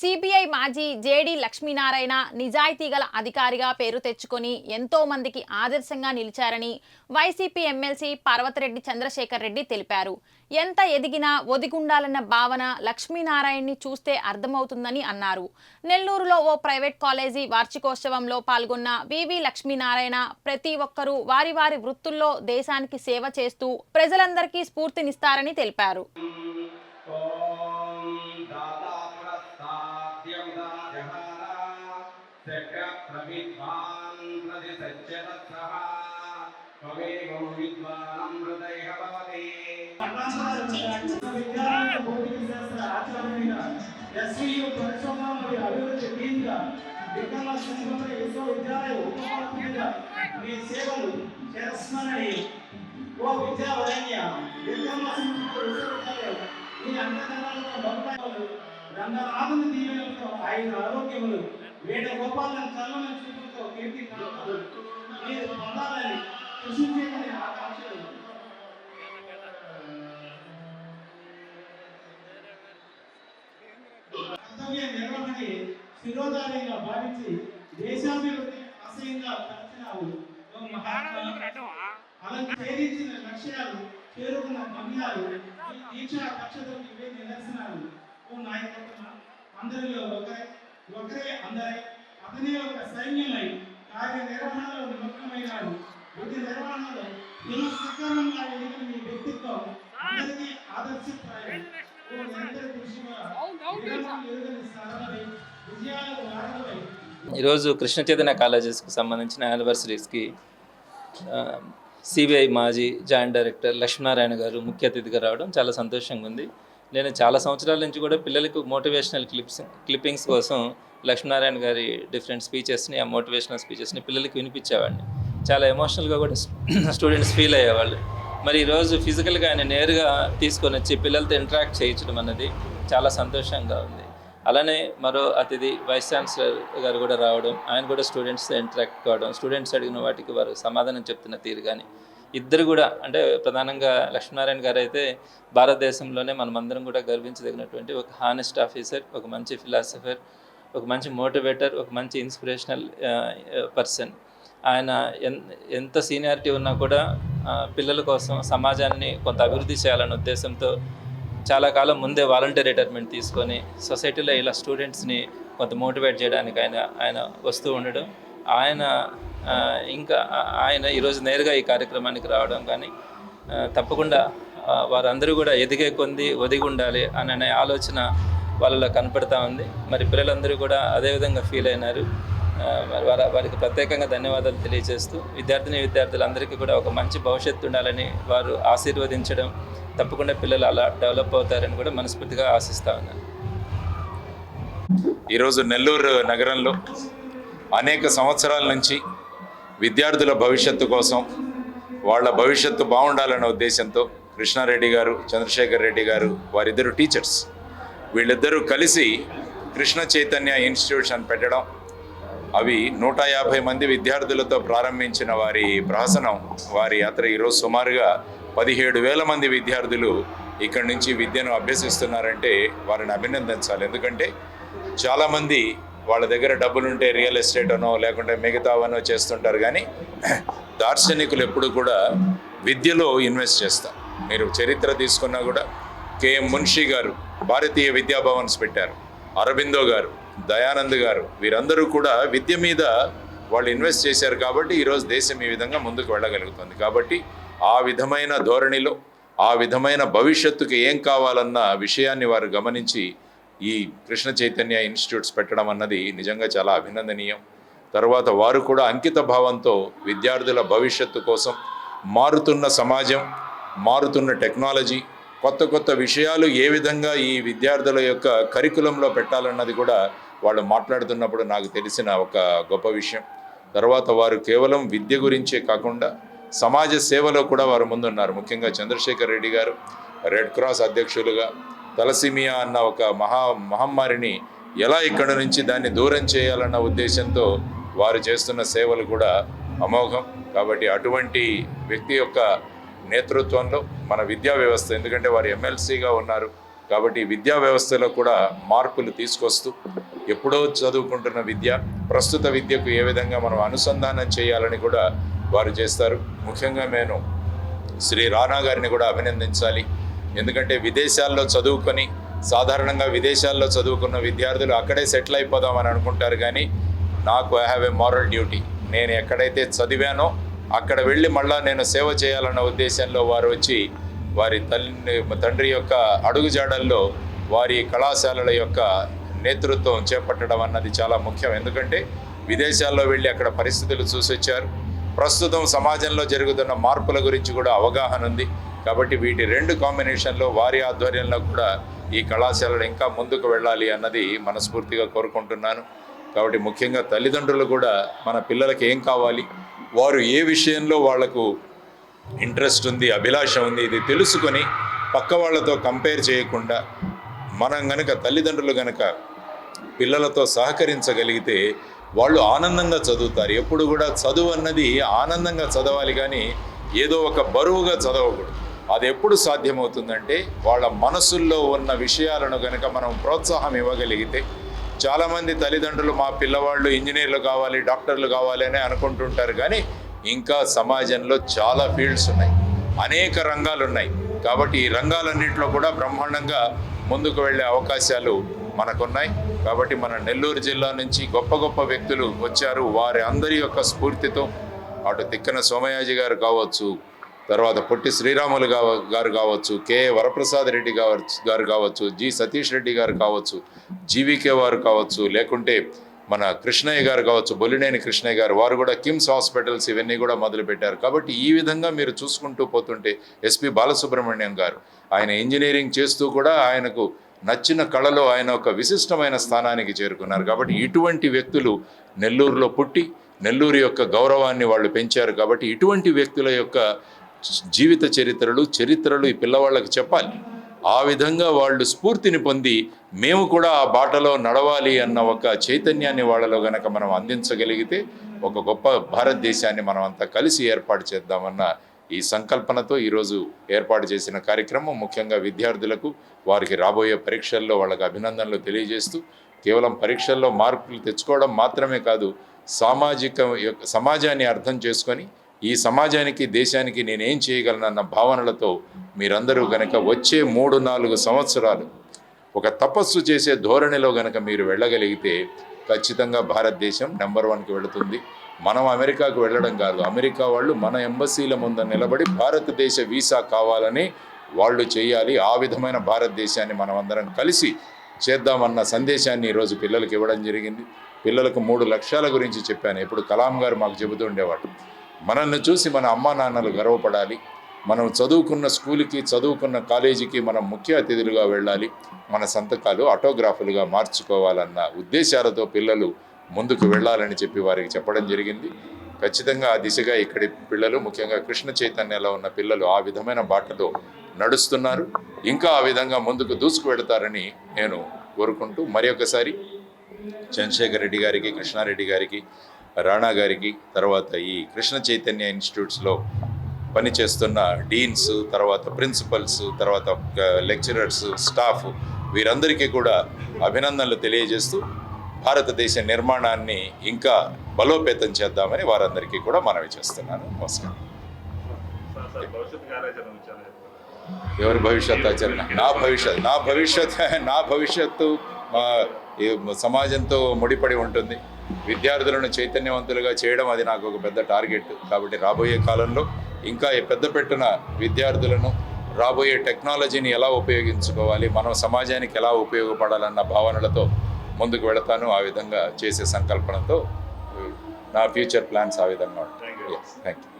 CBI మాజీ JD Lakshminarayana నిజాయితీ గల అధికారిగా పేరు తెచ్చుకొని ఎంతో మందికి ఆదర్శంగా నిలిచారని వైసీపీ ఎమ్మెల్సీ పర్వతరెడ్డి చంద్రశేఖర్ రెడ్డి తెలిపారు. ఎంత ఎదిగినా ఒదిగుండాలన్న భావన లక్ష్మీనారాయణని చూస్తే అర్థమవుతుందని అన్నారు. నెల్లూరులో ఓ ప్రైవేట్ కాలేజీ వార్షికోత్సవంలో పాల్గొన్న వివి లక్ష్మీనారాయణ ప్రతి ఒక్కరూ వారి వారి వృత్తుల్లో దేశానికి సేవ చేస్తూ ప్రజలందరికీ స్ఫూర్తినిస్తారని తెలిపారు. రంగనాథుని దీవెనలతో ఆయన ఆరోగ్యములు వేణుగోపాలను చల్లని చూపులతో కీర్తి మీరు పొందాలని కృషి చేయమని ఆకాంక్షలు. కర్తవ్య నిర్వహణని శిరోధార్యంగా భావించి దేశాభివృద్ధి ఆశయంగా తలచినావు. అలా ఛేదించిన లక్ష్యాలు చేరుకున్న గమ్యాలు దీక్షా కక్షతో ఇవే నిదర్శనాలు. ఓ నాయకత్వం అందరిలో ఒకరే అందరై అతనే ఒక సైన్యమై కార్యనిర్వహణలో నిమగ్నమైనాడు. విధి నిర్వహణలో సకాలంగా ఎదిగిన మీ వ్యక్తిత్వం అందరికీ ఆదర్శప్రాయం. ఓ నిరంతర కృషి ఎరుగని సాధనై విజయాలకు వారధులై. ఈరోజు కృష్ణ చైతన్య కాలేజెస్కి సంబంధించిన యానివర్సరీస్కి సిబిఐ మాజీ జాయింట్ డైరెక్టర్ లక్ష్మీనారాయణ గారు ముఖ్య అతిథిగా రావడం చాలా సంతోషంగా ఉంది. నేను చాలా సంవత్సరాల నుంచి కూడా పిల్లలకు మోటివేషనల్ క్లిప్పింగ్స్ కోసం లక్ష్మీనారాయణ గారి డిఫరెంట్ స్పీచెస్ని, ఆ మోటివేషనల్ స్పీచెస్ని పిల్లలకి వినిపించేవాడిని. చాలా ఎమోషనల్గా కూడా స్టూడెంట్స్ ఫీల్ అయ్యేవాళ్ళు. మరి ఈరోజు ఫిజికల్గా ఆయన నేరుగా తీసుకొని వచ్చి పిల్లలతో ఇంటరాక్ట్ చేయించడం అన్నది చాలా సంతోషంగా ఉంది. అలానే మరో అతిథి వైస్ ఛాన్సలర్ గారు కూడా రావడం, ఆయన కూడా స్టూడెంట్స్తో ఇంటరాక్ట్ కావడం, స్టూడెంట్స్ అడిగిన వాటికి వారు సమాధానం చెప్తున్న తీరు కానీ ఇద్దరు కూడా అంటే ప్రధానంగా లక్ష్మీనారాయణ గారు అయితే భారతదేశంలోనే మనమందరం కూడా గర్వించదగినటువంటి ఒక హానెస్ట్ ఆఫీసర్, ఒక మంచి ఫిలాసఫర్, ఒక మంచి మోటివేటర్, ఒక మంచి ఇన్స్పిరేషనల్ పర్సన్. ఆయన ఎంత సీనియారిటీ ఉన్నా కూడా పిల్లల కోసం సమాజాన్ని కొంత అభివృద్ధి చేయాలనే ఉద్దేశంతో చాలా కాలం ముందే వాలంటీర్ రిటైర్మెంట్ తీసుకొని సొసైటీలో ఇలా స్టూడెంట్స్ని కొంత మోటివేట్ చేయడానికి ఆయన వస్తూ ఉండడం, ఆయన ఈరోజు నేరుగా ఈ కార్యక్రమానికి రావడం కానీ తప్పకుండా వారందరూ కూడా ఎదిగే కొంది ఒదిగి ఉండాలి అనే ఆలోచన వాళ్ళలో కనపడతా ఉంది. మరి పిల్లలందరూ కూడా అదేవిధంగా ఫీల్ అయినారు. మరి వారికి ప్రత్యేకంగా ధన్యవాదాలు తెలియజేస్తూ విద్యార్థులందరికీ కూడా ఒక మంచి భవిష్యత్తు ఉండాలని వారు ఆశీర్వదించడం, తప్పకుండా పిల్లలు అలా డెవలప్ అవుతారని కూడా మనస్ఫూర్తిగా ఆశిస్తా ఉన్నాను. ఈరోజు నెల్లూరు నగరంలో అనేక సంవత్సరాల నుంచి విద్యార్థుల భవిష్యత్తు కోసం, వాళ్ళ భవిష్యత్తు బాగుండాలనే ఉద్దేశంతో కృష్ణారెడ్డి గారు, చంద్రశేఖర్ రెడ్డి గారు, వారిద్దరు టీచర్స్, వీళ్ళిద్దరూ కలిసి కృష్ణ చైతన్య ఇన్స్టిట్యూషన్ పెట్టడం, అవి 150 మంది విద్యార్థులతో ప్రారంభించిన వారి ప్రహసనం, వారి యాత్ర ఈరోజు సుమారుగా 17,000 మంది విద్యార్థులు ఇక్కడి నుంచి విద్యను అభ్యసిస్తున్నారంటే వారిని అభినందించాలి. ఎందుకంటే చాలామంది వాళ్ళ దగ్గర డబ్బులుంటే రియల్ ఎస్టేట్ అనో లేకుంటే మిగతావనో చేస్తుంటారు, కానీ దార్శనికులు ఎప్పుడు కూడా విద్యలో ఇన్వెస్ట్ చేస్తారు. మీరు చరిత్ర తీసుకున్నా కూడా కేఎం మున్షి గారు భారతీయ విద్యాభవన్స్ పెట్టారు, అరబిందో గారు, దయానంద్ గారు, వీరందరూ కూడా విద్య మీద వాళ్ళు ఇన్వెస్ట్ చేశారు. కాబట్టి ఈరోజు దేశం ఈ విధంగా ముందుకు వెళ్ళగలుగుతుంది. కాబట్టి ఆ విధమైన ధోరణిలో, ఆ విధమైన భవిష్యత్తుకి ఏం కావాలన్న విషయాన్ని వారు గమనించి ఈ కృష్ణ చైతన్య ఇన్స్టిట్యూట్స్ పెట్టడం అన్నది నిజంగా చాలా అభినందనీయం. తర్వాత వారు కూడా అంకిత భావంతో విద్యార్థుల భవిష్యత్తు కోసం మారుతున్న సమాజం, మారుతున్న టెక్నాలజీ, కొత్త కొత్త విషయాలు ఏ విధంగా ఈ విద్యార్థుల యొక్క కరికులంలో పెట్టాలన్నది కూడా వాళ్ళు మాట్లాడుతున్నప్పుడు నాకు తెలిసిన ఒక గొప్ప విషయం. తర్వాత వారు కేవలం విద్య గురించే కాకుండా సమాజ సేవలో కూడా వారు ముందున్నారు. ముఖ్యంగా చంద్రశేఖర్ రెడ్డి గారు రెడ్ క్రాస్ అధ్యక్షులుగా తలసీమియా అన్న ఒక మహమ్మారిని ఎలా ఇక్కడి నుంచి దాన్ని దూరం చేయాలన్న ఉద్దేశంతో వారు చేస్తున్న సేవలు కూడా అమోఘం. కాబట్టి అటువంటి వ్యక్తి యొక్క నేతృత్వంలో మన విద్యా వ్యవస్థ, ఎందుకంటే వారు ఎమ్మెల్సీగా ఉన్నారు కాబట్టి విద్యా వ్యవస్థలో కూడా మార్పులు తీసుకొస్తూ ఎప్పుడో చదువుకుంటున్న విద్య ప్రస్తుత విద్యకు ఏ విధంగా మనం అనుసంధానం చేయాలని కూడా వారు చేస్తారు. ముఖ్యంగా నేను శ్రీ రాణా గారిని కూడా అభినందించాలి. ఎందుకంటే విదేశాల్లో చదువుకొని సాధారణంగా విదేశాల్లో చదువుకున్న విద్యార్థులు అక్కడే సెటిల్ అయిపోదామని అనుకుంటారు, కానీ నాకు I have a moral duty. నేను ఎక్కడైతే చదివానో అక్కడ వెళ్ళి మళ్ళా నేను సేవ చేయాలన్న ఉద్దేశంలో వారు వచ్చి వారి తండ్రి యొక్క అడుగుజాడల్లో వారి కళాశాలల యొక్క నేతృత్వం చేపట్టడం అన్నది చాలా ముఖ్యం. ఎందుకంటే విదేశాల్లో వెళ్ళి అక్కడ పరిస్థితులు చూసి వచ్చారు. ప్రస్తుతం సమాజంలో జరుగుతున్న మార్పుల గురించి కూడా అవగాహన ఉంది. కాబట్టి వీటి రెండు కాంబినేషన్లో వారి ఆధ్వర్యంలో కూడా ఈ కళాశాలలు ఇంకా ముందుకు వెళ్ళాలి అన్నది మనస్ఫూర్తిగా కోరుకుంటున్నాను. కాబట్టి ముఖ్యంగా తల్లిదండ్రులు కూడా మన పిల్లలకి ఏం కావాలి, వారు ఏ విషయంలో వాళ్లకు ఇంట్రెస్ట్ ఉంది, అభిలాష ఉంది, ఇది తెలుసుకొని పక్క వాళ్ళతో కంపేర్ చేయకుండా మనం గనక తల్లిదండ్రులు గనక పిల్లలతో సహకరించగలిగితే వాళ్ళు ఆనందంగా చదువుతారు. ఎప్పుడు కూడా చదువు అన్నది ఆనందంగా చదవాలి, కానీ ఏదో ఒక బరువుగా చదవకూడదు. అది ఎప్పుడు సాధ్యమవుతుందంటే వాళ్ళ మనసుల్లో ఉన్న విషయాలను గనక మనం ప్రోత్సాహం ఇవ్వగలిగితే. చాలామంది తల్లిదండ్రులు మా పిల్లవాళ్ళు ఇంజనీర్లు కావాలి, డాక్టర్లు కావాలి అని అనుకుంటుంటారు, కానీ ఇంకా సమాజంలో చాలా ఫీల్డ్స్ ఉన్నాయి, అనేక రంగాలు ఉన్నాయి. కాబట్టి ఈ రంగాలన్నింటిలో కూడా బ్రహ్మాండంగా ముందుకు వెళ్ళే అవకాశాలు మనకున్నాయి. కాబట్టి మన నెల్లూరు జిల్లా నుంచి గొప్ప గొప్ప వ్యక్తులు వచ్చారు. వారి అందరి యొక్క స్ఫూర్తితో అటు తిక్కన సోమయాజి గారు కావచ్చు, తర్వాత పొట్టి శ్రీరాములు గారు కావచ్చు, కె వరప్రసాద్ రెడ్డి గారు కావచ్చు, జి సతీష్ రెడ్డి గారు కావచ్చు, జీవికే వారు కావచ్చు, లేకుంటే మన కృష్ణయ్య గారు కావచ్చు, బొల్లినేని కృష్ణయ్య గారు, వారు కూడా కిమ్స్ హాస్పిటల్స్ ఇవన్నీ కూడా మొదలుపెట్టారు. కాబట్టి ఈ విధంగా మీరు చూసుకుంటూ పోతుంటే ఎస్పి బాలసుబ్రహ్మణ్యం గారు ఆయన ఇంజనీరింగ్ చేస్తూ కూడా ఆయనకు నచ్చిన కళలో ఆయన ఒక విశిష్టమైన స్థానానికి చేరుకున్నారు. కాబట్టి ఇటువంటి వ్యక్తులు నెల్లూరులో పుట్టి నెల్లూరు యొక్క గౌరవాన్ని వాళ్ళు పెంచారు. కాబట్టి ఇటువంటి వ్యక్తుల యొక్క జీవిత చరిత్రలు ఈ పిల్లవాళ్ళకి చెప్పాలి. ఆ విధంగా వాళ్ళు స్ఫూర్తిని పొంది మేము కూడా ఆ బాటలో నడవాలి అన్న ఒక చైతన్యాన్ని వాళ్ళలో గనక మనం అందించగలిగితే ఒక గొప్ప భారతదేశాన్ని మనం అంతా కలిసి ఏర్పాటు చేద్దామన్న ఈ సంకల్పనతో ఈరోజు ఏర్పాటు చేసిన కార్యక్రమం ముఖ్యంగా విద్యార్థులకు వారికి రాబోయే పరీక్షల్లో వాళ్ళకి అభినందనలు తెలియజేస్తూ కేవలం పరీక్షల్లో మార్కులు తెచ్చుకోవడం మాత్రమే కాదు, సమాజాన్ని అర్థం చేసుకొని ఈ సమాజానికి దేశానికి నేనేం చేయగలనన్న భావనలతో మీరందరూ గనక వచ్చే 3-4 సంవత్సరాలు ఒక తపస్సు చేసే ధోరణిలో గనక మీరు వెళ్ళగలిగితే ఖచ్చితంగా భారతదేశం నెంబర్ 1కి వెళుతుంది. మనం అమెరికాకు వెళ్ళడం కాదు, అమెరికా వాళ్ళు మన ఎంబసీల ముందు నిలబడి భారతదేశ వీసా కావాలని వాళ్ళు చేయాలి. ఆ విధమైన భారతదేశాన్ని మనం అందరం కలిసి చేద్దామన్న సందేశాన్ని ఈరోజు పిల్లలకు ఇవ్వడం జరిగింది. పిల్లలకు 3 లక్ష్యాల గురించి చెప్పాను. ఇప్పుడు కలాం గారు మాకు చెబుతూ ఉండేవాడు, మనల్ని చూసి మన అమ్మా నాన్నలు గర్వపడాలి, మనం చదువుకున్న స్కూల్కి చదువుకున్న కాలేజీకి మనం ముఖ్య అతిథులుగా వెళ్ళాలి, మన సంతకాలు ఆటోగ్రాఫులుగా మార్చుకోవాలన్న ఉద్దేశాలతో పిల్లలు ముందుకు వెళ్ళాలని చెప్పి వారికి చెప్పడం జరిగింది. ఖచ్చితంగా ఆ దిశగా ఇక్కడి పిల్లలు ముఖ్యంగా కృష్ణ చైతన్యలో ఉన్న పిల్లలు ఆ విధమైన బాటలో నడుస్తున్నారు. ఇంకా ఆ విధంగా ముందుకు దూసుకు వెళతారని నేను కోరుకుంటూ మరి ఒకసారి చంద్రశేఖర్ రెడ్డి గారికి, కృష్ణారెడ్డి గారికి, రాణా గారికి, తర్వాత ఈ కృష్ణ చైతన్య ఇన్స్టిట్యూట్స్లో పనిచేస్తున్న డీన్స్, తర్వాత ప్రిన్సిపల్స్, తర్వాత లెక్చరర్స్, స్టాఫ్ వీరందరికీ కూడా అభినందనలు తెలియజేస్తూ భారతదేశ నిర్మాణాన్ని ఇంకా బలోపేతం చేద్దామని వారందరికీ కూడా మనవి చేస్తున్నాను. నమస్కారం. ఎవరి భవిష్యత్ ఆచరణ? నా భవిష్యత్తు సమాజంతో ముడిపడి ఉంటుంది. విద్యార్థులను చైతన్యవంతులుగా చేయడం అది నాకు ఒక పెద్ద టార్గెట్. కాబట్టి రాబోయే కాలంలో ఇంకా పెద్ద పెట్టున విద్యార్థులను రాబోయే టెక్నాలజీని ఎలా ఉపయోగించుకోవాలి, మనం సమాజానికి ఎలా ఉపయోగపడాలన్న భావనలతో ముందుకు వెళతాను. ఆ విధంగా చేసే సంకల్పనతో నా ఫ్యూచర్ ప్లాన్స్ ఆ విధంగా ఉంటాయి. Thank you.